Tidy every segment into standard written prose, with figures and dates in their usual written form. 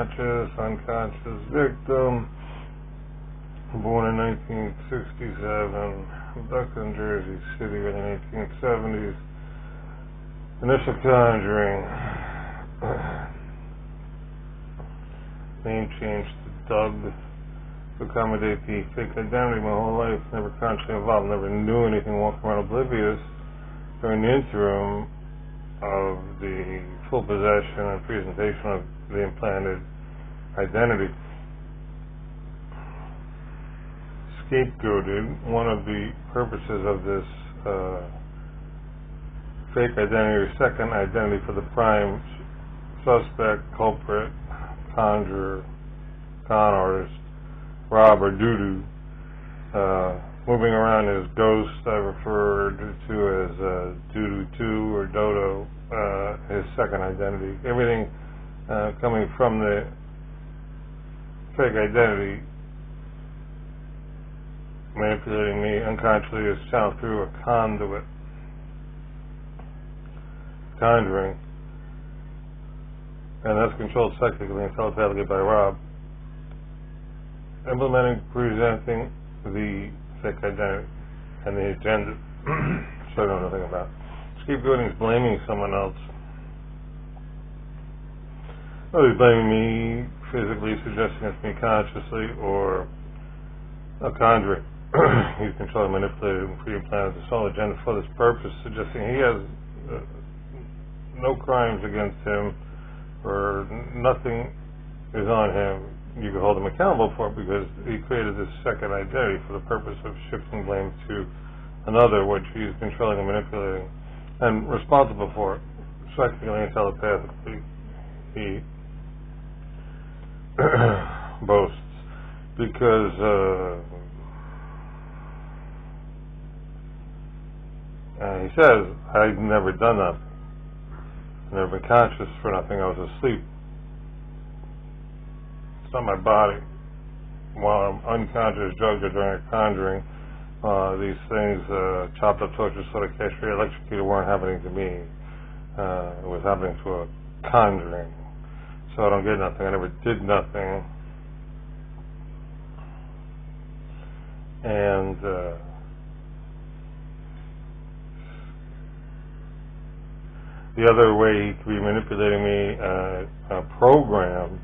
unconscious victim, born in 1967, abducted in Jersey City in the 1970s. Initial conjuring, name changed to Doug to accommodate the fake identity my whole life, never consciously involved, never knew anything, walking around oblivious during the interim of the full possession and presentation of the implanted identity. Scapegoated. One of the purposes of this fake identity or second identity for the prime suspect, culprit, conjurer, con artist, robber, doo-doo, moving around as ghost, I referred to as Doo-Doo 2 or Dodo, his second identity. Everything coming from the fake identity, manipulating me unconsciously, is channeled through a conduit. Conjuring. And that's controlled psychically and telepathically by Rob. Implementing, presenting the fake identity and the agenda. So I know nothing about. Scapegoating is blaming someone else. Well, he's blaming me physically, suggesting it's me consciously, or conjuring. He's controlling, manipulated, and pre-planted the sole agenda for this purpose, suggesting he has no crimes against him, or nothing is on him you can hold him accountable for, because he created this second identity for the purpose of shifting blame to another, which he's controlling and manipulating and responsible for psychically and telepathically. He boasts because he says, I've never done nothing. I've never been conscious for nothing. I was asleep. It's not my body. While I'm unconscious, drugged, or during a conjuring, these things, chopped up, tortured, sort of castrated, electrocuted, weren't happening to me. It was happening to a conjuring. So I don't get nothing. I never did nothing. And the other way he could be manipulating me, programmed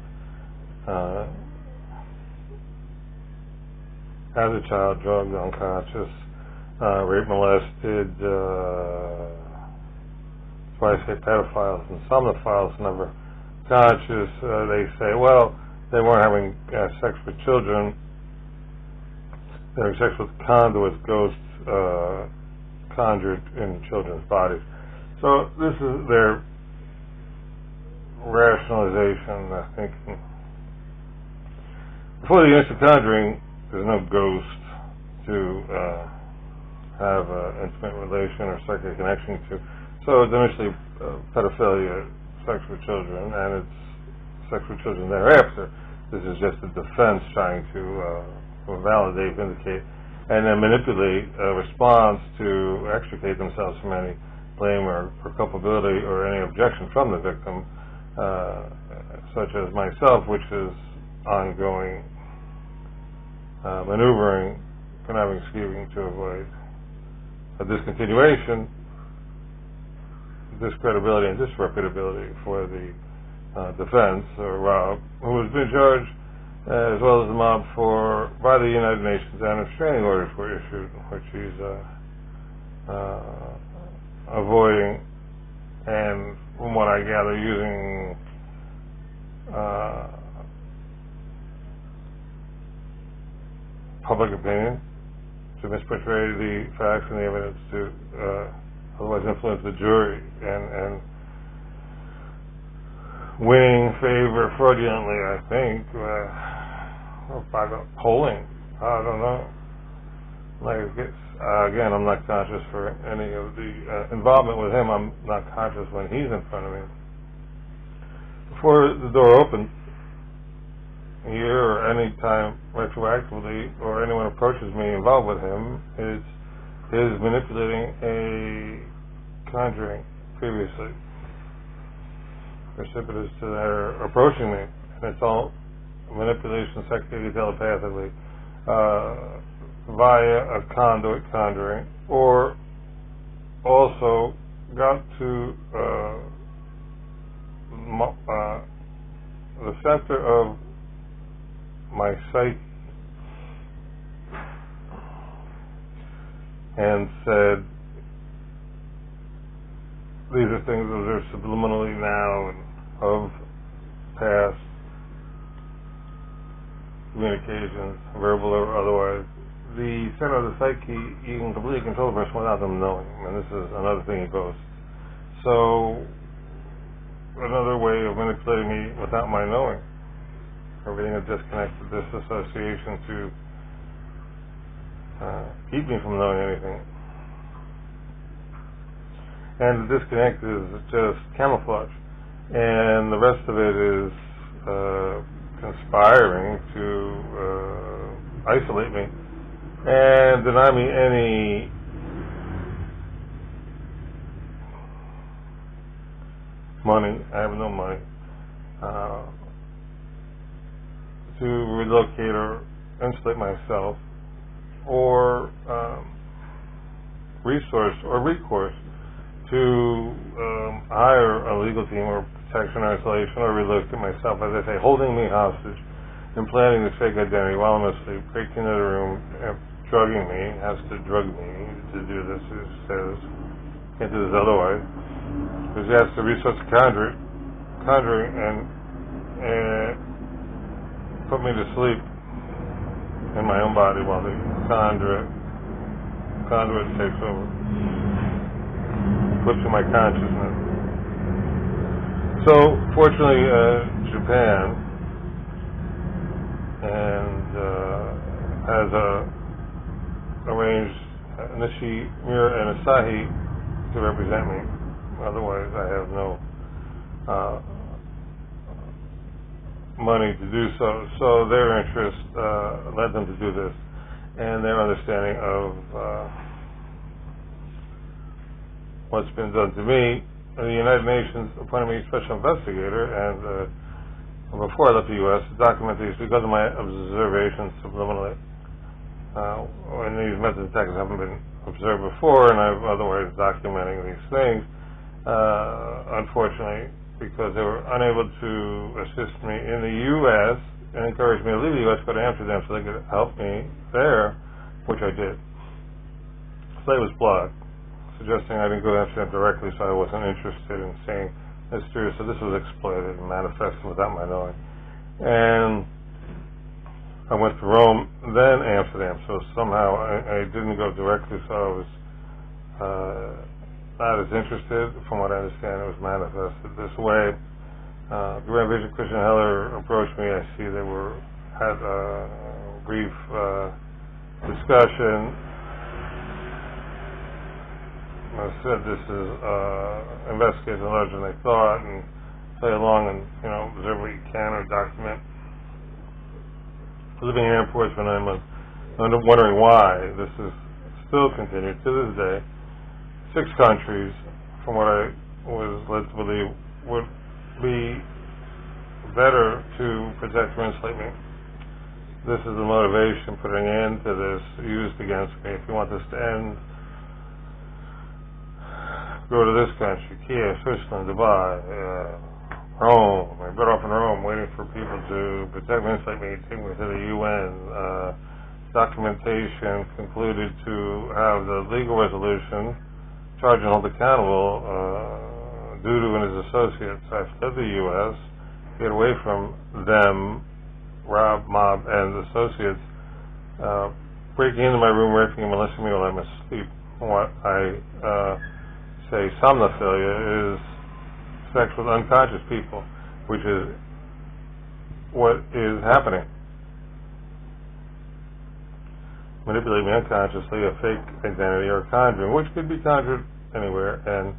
as a child, drugged, unconscious, raped, molested, that's why I say pedophiles, and some of the files never conscious. They say, well, they weren't having sex with children, they were having sex with conduits, ghosts, conjured in children's bodies. So this is their rationalization, I think. Before the initial conjuring, there's no ghost to have an intimate relation or psychic connection to. So it's initially pedophilia, sex with children, and it's sex with children thereafter. This is just a defense trying to validate, vindicate, and then manipulate a response to extricate themselves from any blame or culpability or any objection from the victim, such as myself, which is ongoing maneuvering, conniving, scheming to avoid a discontinuation, discredibility, and disreputability for the defense, or Rob, who has been charged, as well as the mob, by the United Nations, and restraining orders were issued, which he's avoiding, and from what I gather, using public opinion to misportray the facts and the evidence to otherwise influence the jury, and winning favor fraudulently, I think, or by the polling. I don't know. Again, I'm not conscious for any of the involvement with him. I'm not conscious when he's in front of me. Before the door opened, here or any time retroactively, or anyone approaches me involved with him, is manipulating a conjuring previously, precipitous to their approaching me, and it's all manipulation, psychically, telepathically, via a conduit conjuring, or also got to the center of my psyche and said, these are things that are subliminally now and of past communications, verbal or otherwise. The center of the psyche, you can completely control a person without them knowing, and this is another thing he boasts. So, another way of manipulating me without my knowing. Everything is disconnected, disassociation to keep me from knowing anything. And the disconnect is just camouflage. And the rest of it is conspiring to isolate me and deny me any money. I have no money to relocate or insulate myself, or resource or recourse to hire a legal team or protection or isolation or relocate myself, as I say, holding me hostage, implanting this fake identity while I'm asleep, breaking into the room, drugging me, has to drug me to do this, he says, can't do this otherwise, because he has to resource the conjuring and put me to sleep in my own body while the conduit takes over, puts in my consciousness. So, fortunately, Japan has arranged Nishimura and Asahi to represent me. Otherwise, I have no money to do so. So their interest led them to do this, and their understanding of what's been done to me. The United Nations appointed me special investigator, and before I left the U.S., to document these because of my observations subliminally. And these methods of attacks haven't been observed before, and I'm otherwise documenting these things. Unfortunately, because they were unable to assist me in the U.S. and encouraged me to leave the U.S., go to Amsterdam so they could help me there, which I did. So it was blocked, suggesting I didn't go to Amsterdam directly, so I wasn't interested in seeing history. So this was exploited and manifested without my knowing. And I went to Rome, then Amsterdam. So somehow I didn't go directly, so I was not as interested. From what I understand, it was manifested this way. Grand Vision Christian Heller approached me. I see they had a brief discussion. I said this is investigation larger than they thought, and play along and observe what you can or document. Living in airports for 9 months, I'm wondering why this is still continued to this day. 6 countries, from what I was led to believe, would be better to protect or insulate me. This is the motivation putting an end to this used against me. If you want this to end, go to this country, Kiev, Switzerland, Dubai, Rome. I'm better off in Rome waiting for people to protect me, insulate me, take me to the UN. Documentation concluded to have the legal resolution, charge and hold accountable Dudu and his associates. I fled the U.S., get away from them, Rob, Mob, and associates, breaking into my room, raping and molesting me while I'm asleep. What I say somnophilia is sex with unconscious people, which is what is happening. Manipulate me unconsciously, a fake identity or conjuring, which could be conjured anywhere, and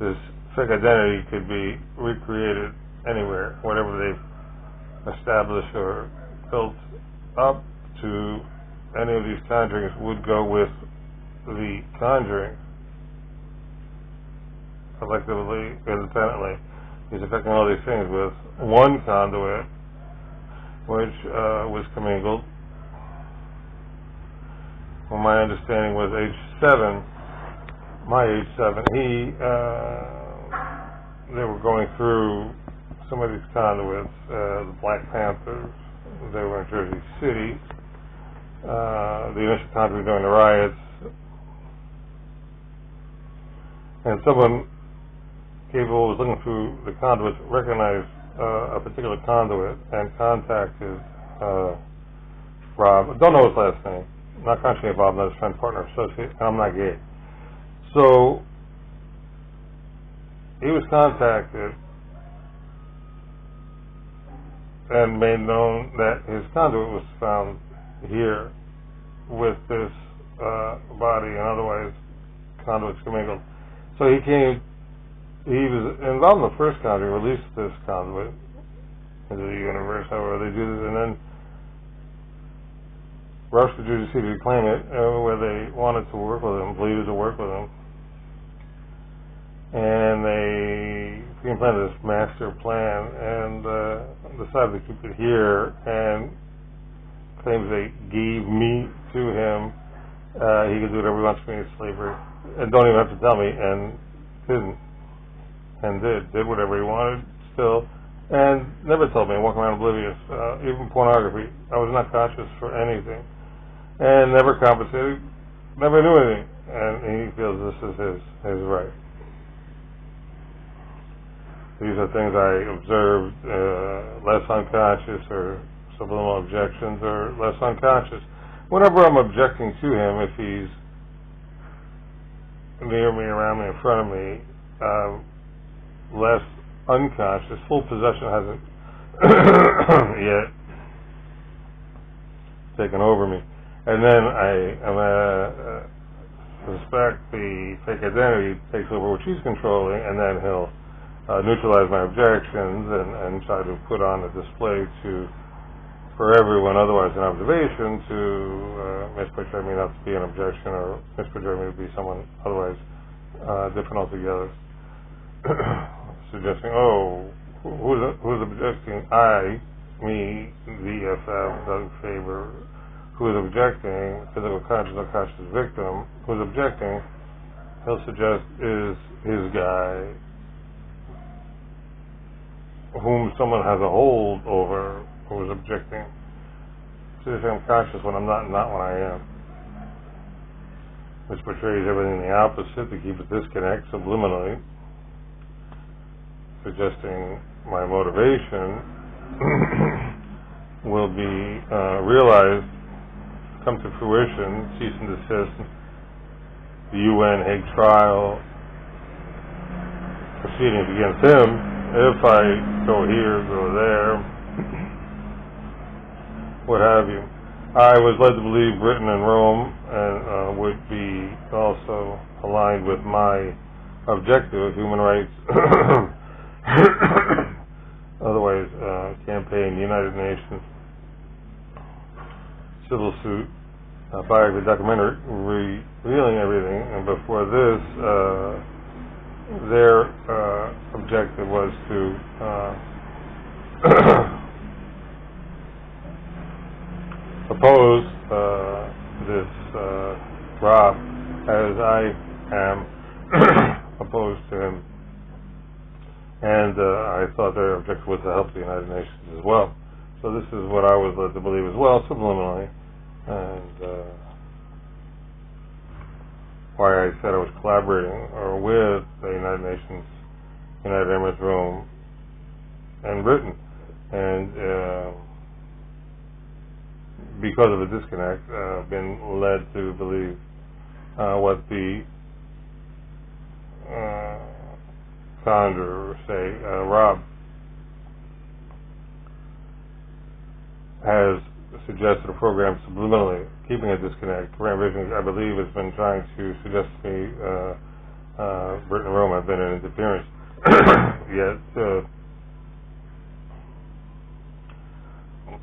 this fake identity could be recreated anywhere. Whatever they've established or built up to any of these conjurings would go with the conjuring. Collectively, independently, he's affecting all these things with one conduit which was commingled. Well, my understanding was age 7, my age 7, they were going through some of these conduits, the Black Panthers, they were in Jersey City, the initial conduit during the riots, and someone capable was looking through the conduits, recognized a particular conduit, and contacted Rob. I don't know his last name. I'm not consciously involved, I'm not his friend, partner, associate, and I'm not gay. So he was contacted and made known that his conduit was found here with this body and otherwise conduits commingled. So he was involved in the first conduit, released this conduit into the universe, however they do this, and then rushed to Jersey City to claim it, where they wanted to work with him, pleaded to work with him. And they implemented this master plan and decided to keep it here, and claims they gave me to him. He could do whatever he wants for me in slavery, and don't even have to tell me, and didn't, and did whatever he wanted still, and never told me, walking around oblivious, even pornography. I was not conscious for anything, and never compensated, never knew anything, and he feels this is his right. These are things I observed, less unconscious, or subliminal objections, or less unconscious. Whenever I'm objecting to him, if he's near me, around me, in front of me, less unconscious, full possession hasn't yet taken over me. And then I suspect the fake identity takes over what she's controlling, and then he'll neutralize my objections and try to put on a display for everyone otherwise an observation to misportray me not to be an objection, or misportray me to be someone otherwise different altogether. Suggesting, who's objecting? Me, VFF, Doug Faber, who is objecting, physical conscious, unconscious victim, who's objecting, he'll suggest is his guy, whom someone has a hold over, who is objecting. So if I'm conscious when I'm not when I am. Which portrays everything the opposite to keep a disconnect subliminally, suggesting my motivation will be realized, come to fruition, cease and desist, the UN Hague trial proceedings against him. If I go here, go there, what have you. I was led to believe Britain and Rome would be also aligned with my objective of human rights, otherwise campaign, United Nations, civil suit, biography, documentary, revealing everything. And before this, their objective was to oppose this Rob, as I am opposed to him, and I thought their objective was to help the United Nations as well. So this is what I was led to believe as well, subliminally, and why I said I was collaborating with the United Nations, United Emirates, Rome, and Britain. And because of the disconnect, I've been led to believe what the founder, say, Rob, has suggested a program subliminally, keeping a disconnect. Grand Vision, I believe, has been trying to suggest to me Britain and Rome have been an interference. Yet,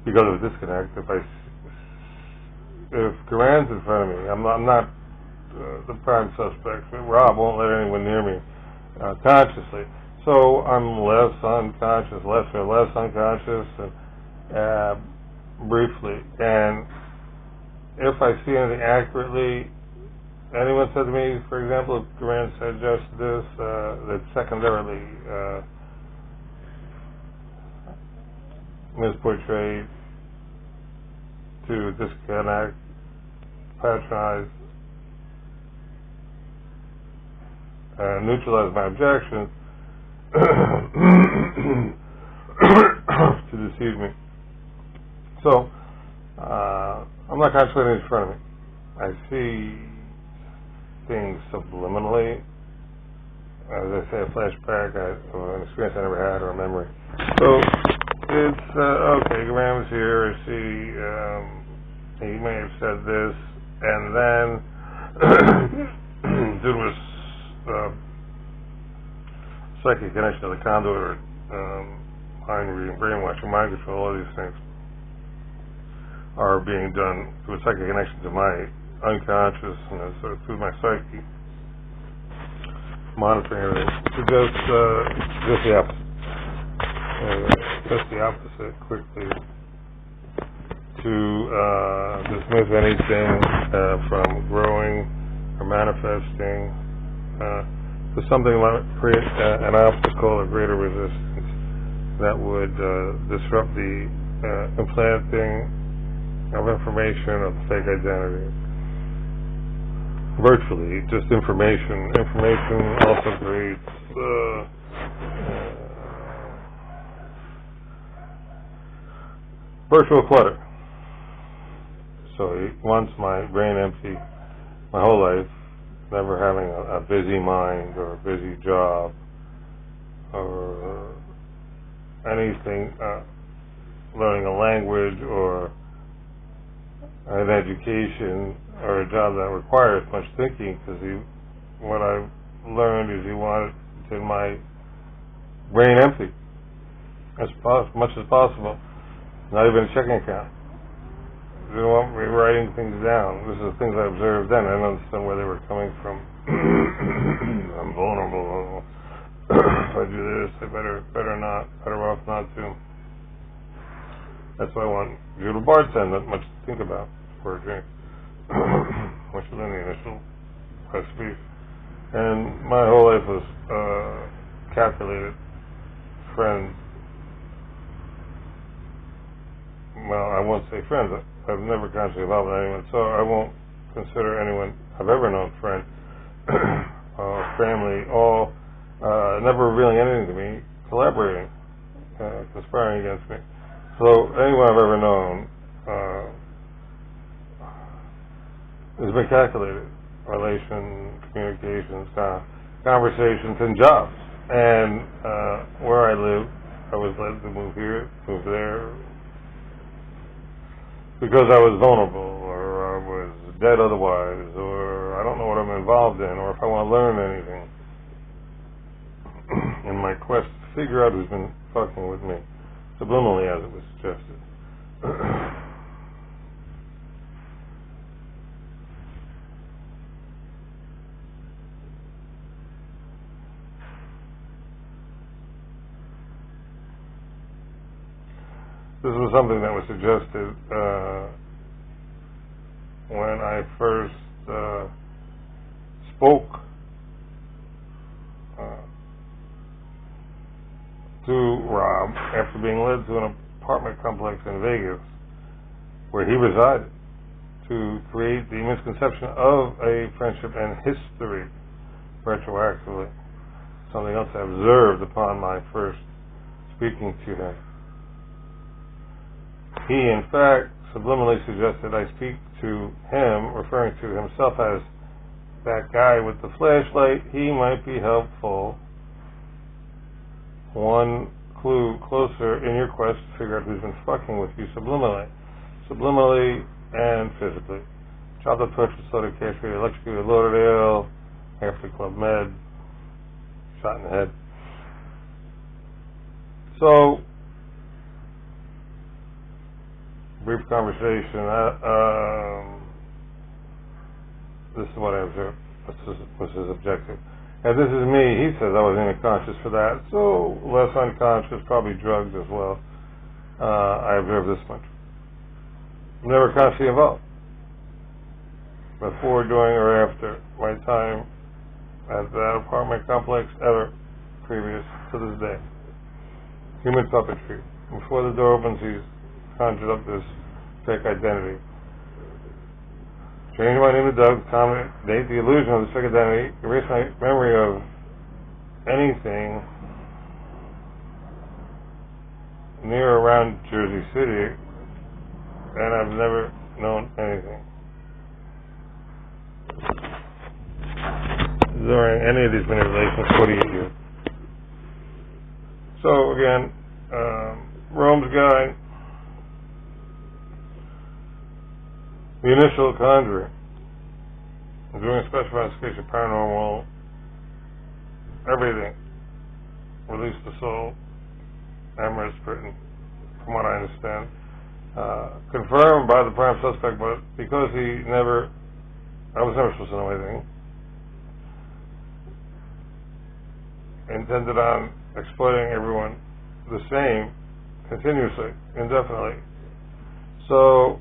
because of the disconnect, if Quran's in front of me, I'm not the prime suspect. Rob won't let anyone near me consciously. So I'm less unconscious, less unconscious, uh, briefly. And if I see anything accurately, anyone said to me, for example, if Duran said just this, that secondarily misportrayed to disconnect, patronize, neutralize my objections, to deceive me. So, I'm not concentrating in front of me. I see things subliminally. As I say, a flashback of an experience I never had or a memory. So, it's, okay, Graham's here, I see, he may have said this, and then, due to a psychic connection to the conduit, or mind reading, brainwashing, mind control, all these things are being done through a psychic connection to my unconsciousness or through my psyche, monitoring everything. Just the opposite. Just the opposite, quickly, to dismiss anything from growing or manifesting to something like create an obstacle or greater resistance that would disrupt the implanting of information of the fake identity. Virtually, just information. Information also creates virtual clutter. So he wants my brain empty my whole life, never having a busy mind or a busy job or anything, learning a language or an education or a job that requires much thinking, because what I've learned is he wanted my brain empty as much as possible. Not even a checking account. They didn't want me writing things down. This is the things I observed then. I didn't understand where they were coming from. I'm vulnerable. If I do this, I better not. Better off not to. That's why I want you to bartend, not much to think about for a drink. Much than the initial recipe. And my whole life was calculated. Friends. Well, I won't say friends. I've never consciously involved with anyone, so I won't consider anyone I've ever known friend, family, all never revealing anything to me, collaborating, conspiring against me. So anyone I've ever known has been calculated. Relations, communications, conversations, and jobs. And where I live, I was led to move here, move there, because I was vulnerable, or I was dead otherwise, or I don't know what I'm involved in, or if I want to learn anything in my quest to figure out who's been fucking with me, subliminally as it was suggested. This was something that was suggested when I first spoke to Rob after being led to an apartment complex in Vegas where he resided to create the misconception of a friendship and history retroactively. Something else I observed upon my first speaking to him. He, in fact, subliminally suggested I speak to him, referring to himself as that guy with the flashlight. He might be helpful. One clue closer in your quest to figure out who's been fucking with you subliminally and physically. Childhood torture, soda castrated, electrocuted, Lauderdale, after Club Med, shot in the head. So, brief conversation. This is what I observed. This was his objective. And this is me. He says I wasn't even conscious for that. So less unconscious, probably drugged as well. I observe this much. I'm never consciously involved. Before, during, or after my time at that apartment complex, ever previous to this day. Human puppetry. Before the door opens, he's conjured up this fake identity. Change my name to Doug, accommodate the illusion of this fake identity, erase my memory of anything near or around Jersey City, and I've never known anything during any of these manipulations 48 years. So again, Rome's Guide, the initial conjuring, doing a special investigation, paranormal, everything, release the soul, amorous written, from what I understand, confirmed by the prime suspect, but because I was never supposed to know anything, intended on exploiting everyone the same, continuously, indefinitely. So,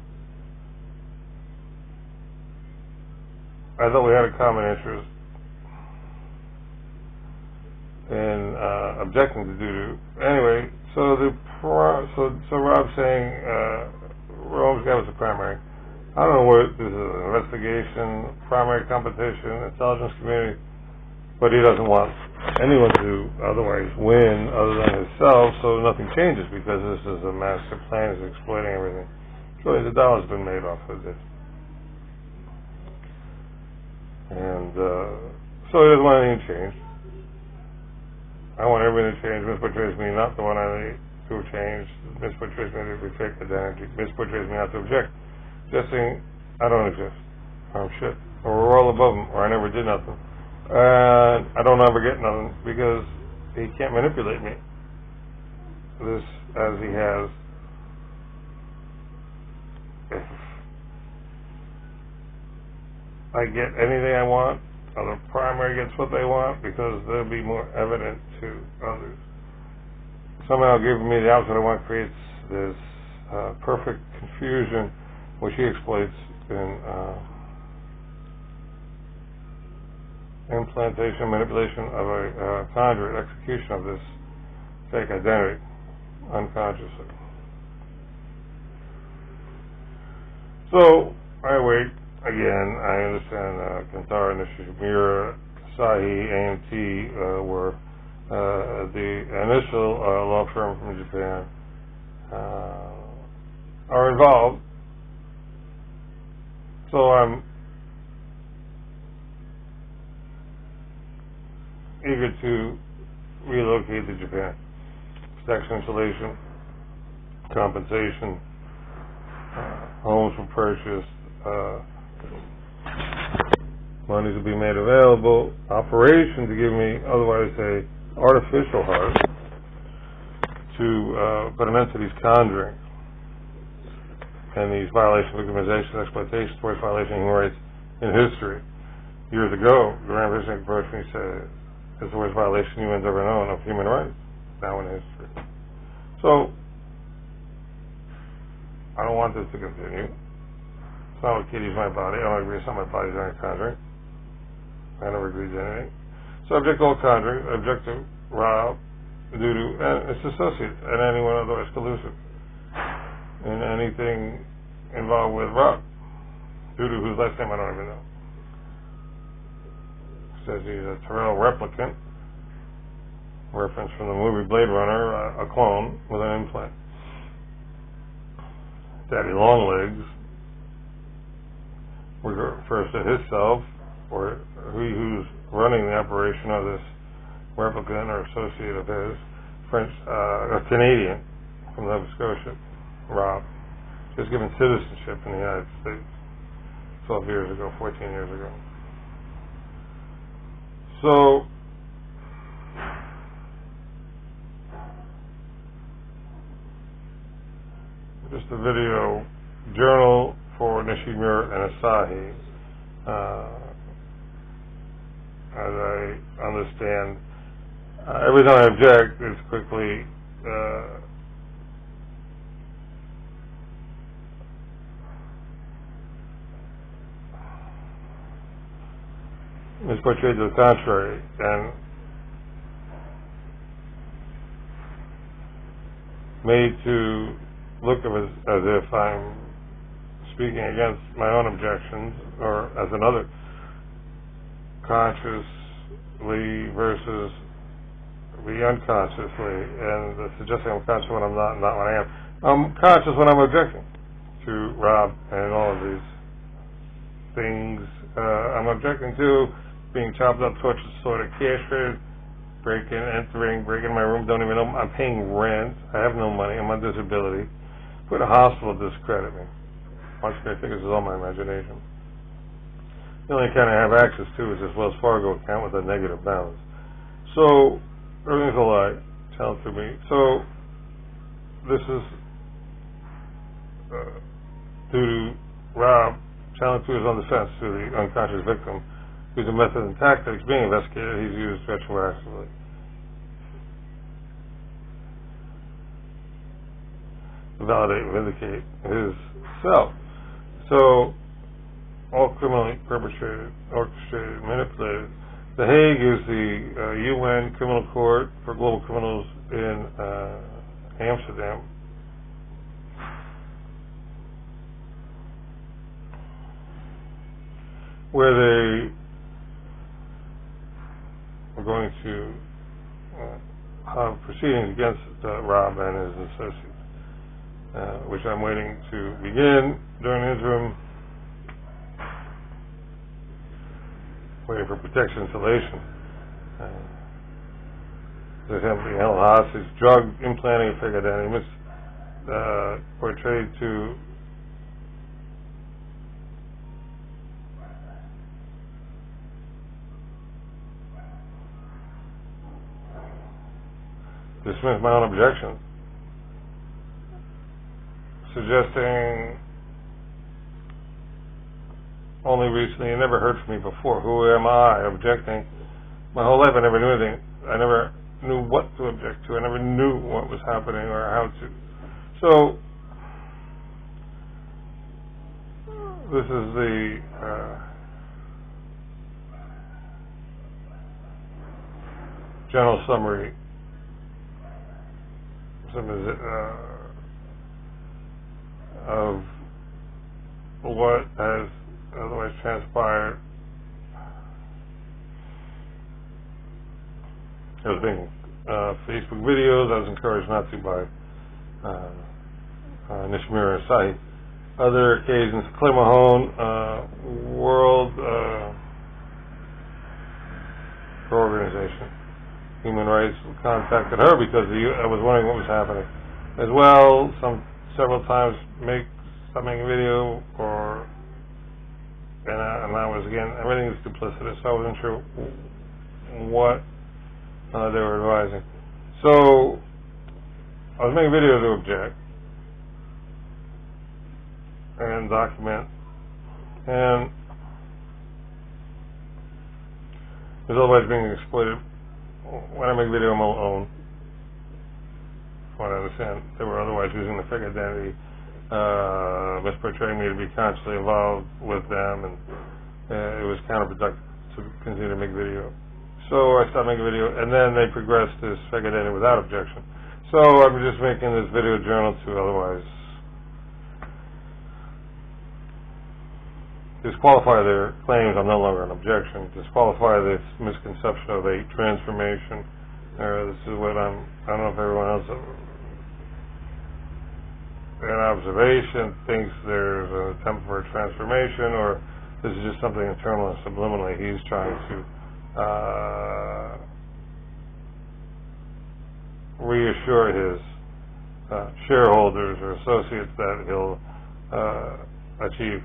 I thought we had a common interest in objecting to doo-doo. Anyway, so Rob's saying Rome's Guide was the primary. I don't know what this is, an investigation, primary competition, intelligence community, but he doesn't want anyone to otherwise win other than himself, so nothing changes because this is a master plan, he's exploiting everything. Trillions of dollars have been made off of this. And so he doesn't want anything changed. I want everything to change. Misportrays me not to want anything to change. Misportrays me to reject identity. Misportrays me not to object. Just saying, I don't exist. I'm shit. Or we're all above him, or I never did nothing. And I don't ever get nothing because he can't manipulate me. This, as he has. If I get anything I want, or the primary gets what they want, because they'll be more evident to others. Somehow giving me the opposite I want creates this perfect confusion, which he exploits in implantation, manipulation of a conjured execution of this fake identity, unconsciously. So, I wait. Again, I understand Kantara, Nishimura, Asahi, AMT were the initial law firm from Japan are involved. So I'm eager to relocate to Japan. Tax insulation, compensation, homes were purchased, monies will be made available, operation to give me otherwise a artificial heart to put an end to these conjurings and these violations, victimization, exploitation, forced violation of human rights in history. Years ago, Grand Vision approached me and said, it's the worst violation humans ever known of human rights, now in history. So, I don't want this to continue. It's not what kitties my body. I don't agree with some of my body's on conjuring. I never agreed to anything. So I object to all conjuring. I object to Rob, doo-doo, and its associates, and anyone otherwise collusive in anything involved with Rob. Doo-doo, whose last name I don't even know. Says he's a Terrell replicant. Reference from the movie Blade Runner, a clone with an implant. Daddy Longlegs refers to himself, or who's running the operation of this replicant or associate of his, French, a Canadian from Nova Scotia, Rob, just given citizenship in the United States 12 years ago, 14 years ago. So, just a video journal for Nishimura and Asahi. As I understand, every time I object, it's quickly misportrayed to the contrary, and made to look as if I'm speaking against my own objections, or as another, consciously versus the unconsciously, and suggesting I'm conscious when I'm not when I am. I'm conscious when I'm objecting to Rob and all of these things. I'm objecting to being chopped up, tortured, slaughtered, castrated, breaking my room, don't even know I'm paying rent, I have no money, I'm on disability, put in a hospital to discredit me. Once again, I think this is all my imagination. The only account I have access to is this Wells Fargo account with a negative balance. So, everything's a lie, challenge to me. So, this is due to Rob, challenge to his own defense to the unconscious victim, whose method and tactics being investigated, he's used retroactively. To validate and vindicate his self. So, all criminally perpetrated, orchestrated, manipulated. The Hague is the UN Criminal Court for global criminals in Amsterdam. Where they are going to have proceedings against Rob and his associates, which I'm waiting to begin during the interim, waiting for protection installation. There's him being held hostage, drug implanting a fake identity, portrayed to dismiss my own objection, suggesting only recently, you never heard from me before. Who am I objecting? My whole life I never knew anything. I never knew what to object to. I never knew what was happening or how to. So, this is the general summary of what has otherwise transpired. I was making Facebook videos. I was encouraged not to by Nishimura and Asahi. Other occasions, Claire Mahone, World Organization, Human Rights, contacted her because I was wondering what was happening. As well, several times stop making a video, and I was again, everything is duplicitous, so I wasn't sure what they were advising. So, I was making videos to object and document, and it was otherwise being exploited. When I make a video on my own, from what I understand, they were otherwise using the fake identity, misportraying me to be consciously involved with them, and it was counterproductive to continue to make video. So I stopped making video, and then they progressed this fake identity without objection. So I'm just making this video journal to otherwise disqualify their claims I'm no longer an objection, disqualify this misconception of a transformation. This is what I don't know if everyone else an observation thinks there's an attempt for a transformation, or this is just something internal and subliminally he's trying to reassure his shareholders or associates that he'll achieve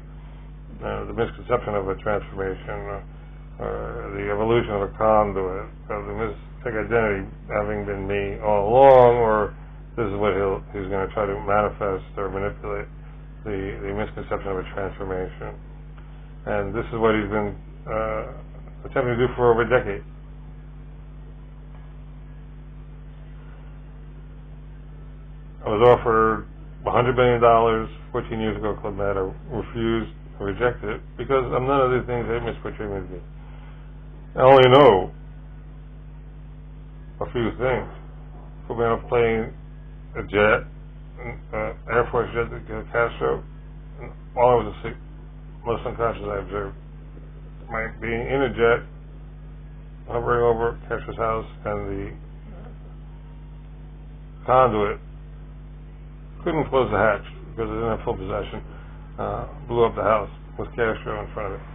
the misconception of a transformation, or the evolution of a conduit, of the fake identity having been me all along, or this is what he's going to try to manifest or manipulate, the misconception of a transformation. And this is what he's been attempting to do for over a decade. I was offered $100 million 14 years ago, Club Med. I refused, rejected it, because I'm none of the things they misportray me to be. I only know a few things. Put me on a plane, a jet, Air Force jet to get Castro, and while I was asleep, most unconscious, I observed my being in a jet, hovering over Castro's house, and the conduit couldn't close the hatch because it didn't have full possession. Blew up the house with Castro in front of it.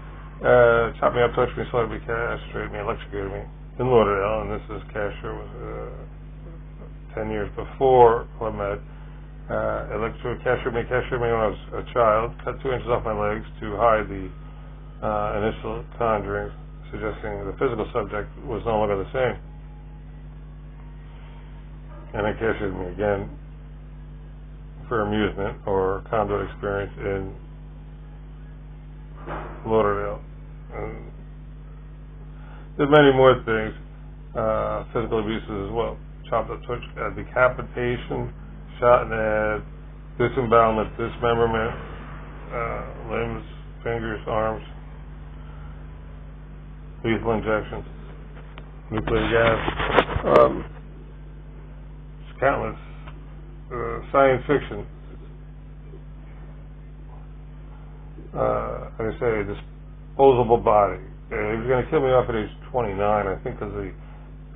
Chopped me up, touched me, slowly castrated me, electrocuted me in Lauderdale, and this is Castro was 10 years before Lamed. Castrated me when I was a child, cut 2 inches off my legs to hide the initial conjurings, suggesting the physical subject was no longer the same. And then castrated me again for amusement or conduit experience in Lauderdale. And did many more things, physical abuses as well. Chopped up, touched, decapitation, shot in the head, disembowelment, dismemberment, limbs, fingers, arms, lethal injections, nuclear gas. It's countless. Science fiction. Like I say, a disposable body. He was going to kill me off at age 29, I think, because the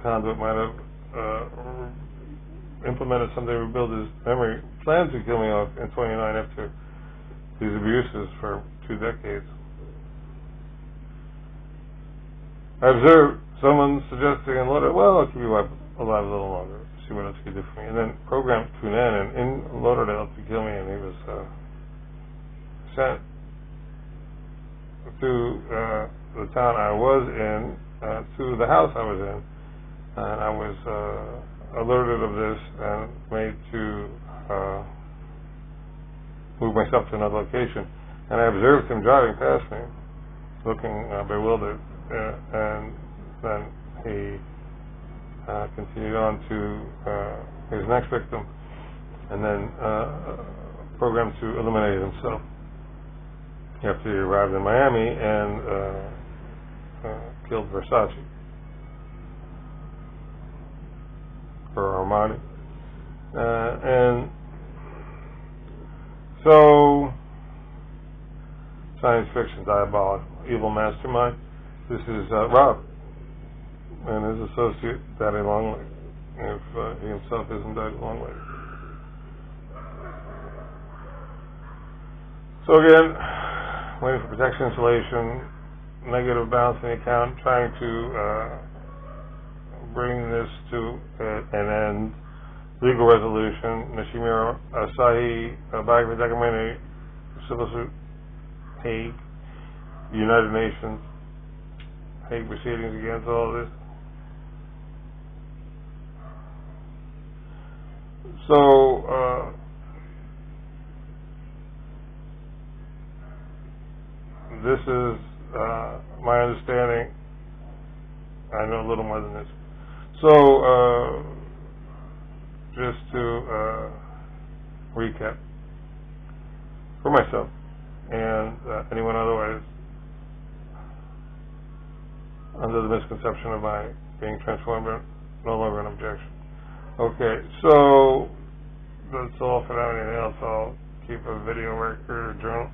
conduit might have implemented something to rebuild his memory. Plans to kill me off in 29 after these abuses for 2 decades. I observed someone suggesting in Lauderdale, well, I'll keep you alive a little longer, see what else you can do for me. And then programmed Kunan in Lauderdale to kill me, and he was sent to the town I was in, to the house I was in, and I was alerted of this and made to move myself to another location. And I observed him driving past me, looking bewildered, and then he continued on to his next victim, and then programmed to eliminate himself after he arrived in Miami and killed Versace for Armani. And so, science fiction, diabolical, evil mastermind. This is Rob and his associate, Daddy Longlegs, if he himself isn't Daddy Longlegs. So again, waiting for protection installation, negative balance in the account, trying to bring this to an end, legal resolution, Nishimura, Asahi, biography documentary, civil suit, Hague, United Nations, Hague proceedings against all this. So, this is my understanding. I know a little more than this. So, just to recap for myself and anyone otherwise under the misconception of my being transformed, no longer an objection. Okay, so that's all for now. Anything else, I'll keep a video record or journal.